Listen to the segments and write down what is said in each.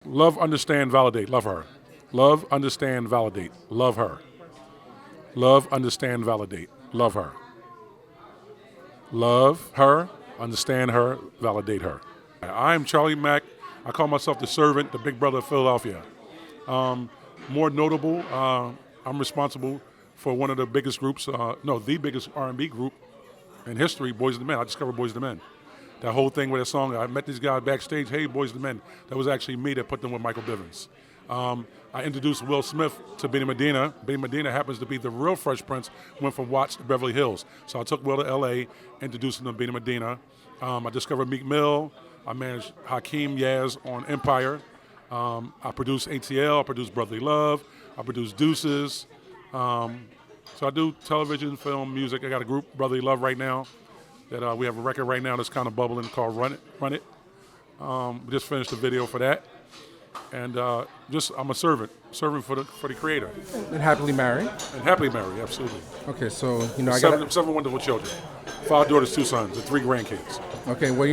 Love, understand, validate. Love her. Love, understand, validate. Love her. Love, understand, validate. Love her. Love her, understand her, validate her. I'm Charlie Mack. I call myself the servant, the big brother of Philadelphia. More notable, I'm responsible for one of the biggest groups, the biggest R&B group in history, Boys and the Men. I discovered Boys and the Men. That whole thing with that song, I met these guys backstage, hey, Boys and the Men. That was actually me that put them with Michael Bivins. I introduced Will Smith to Benny Medina. Benny Medina happens to be the real Fresh Prince, went from Watts to Beverly Hills. So I took Will to L.A., introduced him to Benny Medina. I discovered Meek Mill. I managed Hakeem Yaz on Empire. I produced ATL. I produced Brotherly Love. I produced Deuces. So I do television, film, music. I got a group, Brotherly Love, right now. That we have a record right now that's kind of bubbling called Run It. We just finished the video for that. And I'm a servant for the creator. And happily married? And happily married, absolutely. Okay, so, I got seven wonderful children. 5 daughters, 2 sons, and 3 grandkids. Okay, well,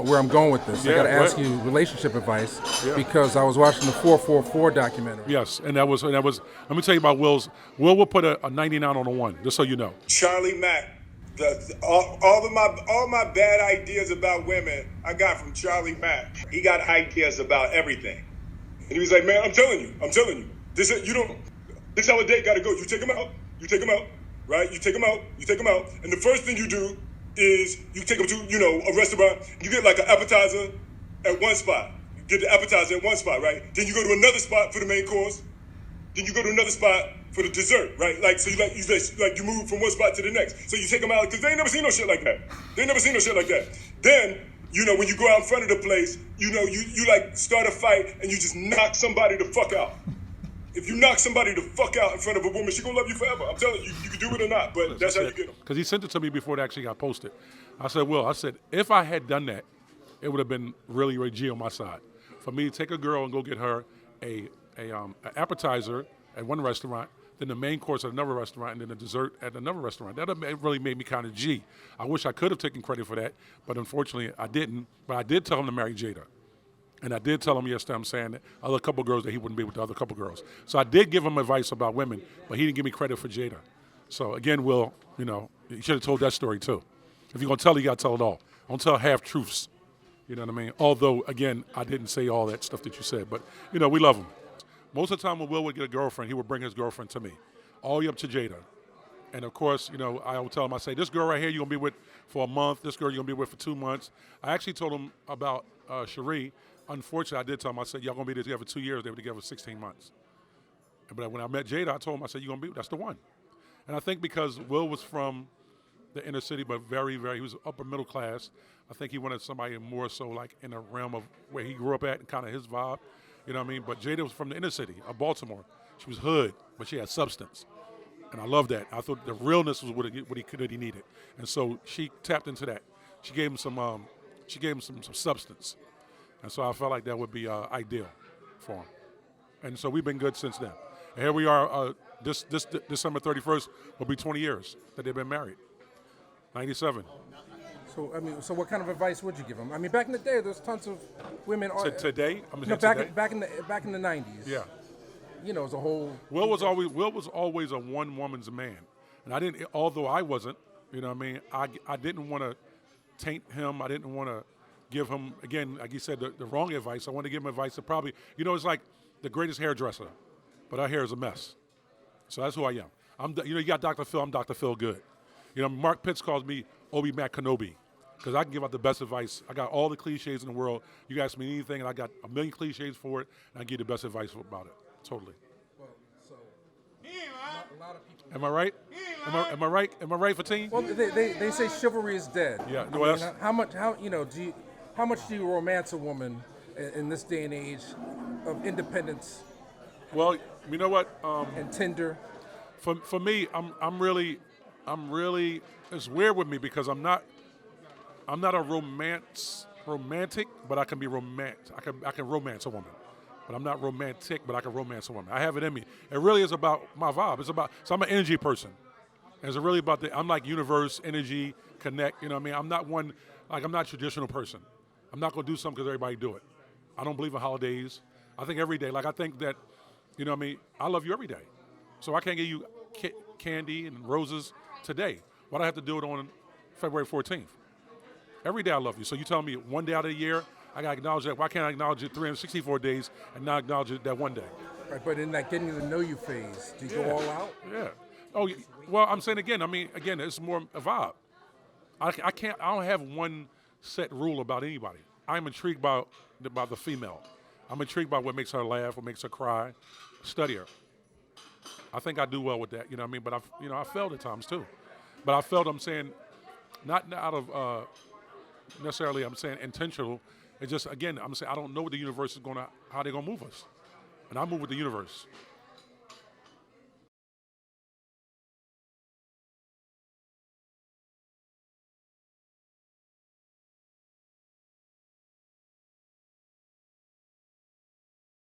where I'm going with this. Yeah, I got to ask you relationship advice because I was watching the 444 documentary. Yes, and that was. Let me tell you about Will's. Will put a 99 on a 1, just so you know. Charlie Mack. All my bad ideas about women I got from Charlie Mack. He got ideas about everything. And he was like, man, I'm telling you. This is how a date gotta go. You take him out, right? You take him out. And the first thing you do is you take him to, a restaurant. You get like an appetizer at one spot. You get the appetizer at one spot, right? Then you go to another spot for the main course. Then you go to another spot for the dessert, right? So you move from one spot to the next. So you take them out because they ain't never seen no shit like that. Then, when you go out in front of the place, you like start a fight and you just knock somebody the fuck out. If you knock somebody the fuck out in front of a woman, she gonna love you forever. I'm telling you, you can do it or not, but that's how you get them. Because he sent it to me before it actually got posted. I said, if I had done that, it would have been really, really G on my side. For me to take a girl and go get her an appetizer at one restaurant, then the main course at another restaurant, and then the dessert at another restaurant. That really made me kind of G. I wish I could have taken credit for that, but unfortunately I didn't. But I did tell him to marry Jada. And I did tell him yesterday, I'm saying that other couple girls that he wouldn't be with the other couple girls. So I did give him advice about women, but he didn't give me credit for Jada. So again, Will, you should have told that story too. If you're gonna tell it, you gotta tell it all. Don't tell half truths. You know what I mean? Although, again, I didn't say all that stuff that you said, but we love him. Most of the time when Will would get a girlfriend, he would bring his girlfriend to me, all the way up to Jada. And of course, I would tell him, I say, this girl right here you're gonna be with for a month, this girl you're gonna be with for 2 months. I actually told him about Cherie. Unfortunately, I did tell him, I said, y'all gonna be together for 2 years, they were together for 16 months. But when I met Jada, I told him, I said, that's the one. And I think because Will was from the inner city, but very, very, he was upper middle class, I think he wanted somebody more so like in the realm of where he grew up at and kind of his vibe. You know what I mean? But Jada was from the inner city of Baltimore. She was hood, but she had substance. And I love that. I thought the realness was what he needed. And so she tapped into that. She gave him some substance. And so I felt like that would be ideal for him. And so we've been good since then. And here we are, this December 31st will be 20 years that they've been married. 97. So what kind of advice would you give him? I mean, back in the day, there's tons of women. Today? Back in the 90s. Yeah. It was a whole. Will was always a one-woman's man, and although I wasn't, I didn't want to taint him. I didn't want to give him, again, like you said, the wrong advice. I want to give him advice that probably, it's like the greatest hairdresser, but our hair is a mess. So that's who I am. You got Dr. Phil. I'm Dr. Phil Good. Mark Pitts calls me Obi Mack Kenobi. Because I can give out the best advice. I got all the cliches in the world. You ask me anything, and I got a million cliches for it, and I give you the best advice about it. Totally. Well, so a lot of people. Am I right? Am I right? Am I right, Fatin? Well, they say chivalry is dead. Yeah. How much do you romance a woman in this day and age of independence? Well, you know what? And Tinder. For me, I'm really. It's weird with me because I'm not a romantic, but I can be romantic. I can romance a woman, but I'm not romantic, but I can romance a woman. I have it in me. It really is about my vibe. So I'm an energy person. It's really about I'm like universe, energy, connect. You know what I mean? I'm not I'm not a traditional person. I'm not gonna do something because everybody do it. I don't believe in holidays. I think every day. Like I think that, you know what I mean? I love you every day. So I can't give you candy and roses today. Why do I have to do it on February 14th? Every day I love you. So you telling me one day out of the year, I got to acknowledge that. Why can't I acknowledge it 364 days and not acknowledge it that one day? Right, but in that getting to know you phase, do you go all out? Yeah. Oh, well, I'm saying again, it's more a vibe. I don't have one set rule about anybody. I'm intrigued by the female. I'm intrigued by what makes her laugh, what makes her cry. Study her. I think I do well with that, you know what I mean? But I failed at times too. But I failed, I'm saying, not out of necessarily, I'm saying intentional. It's just, again, I'm saying I don't know what the universe is how they're going to move us. And I move with the universe.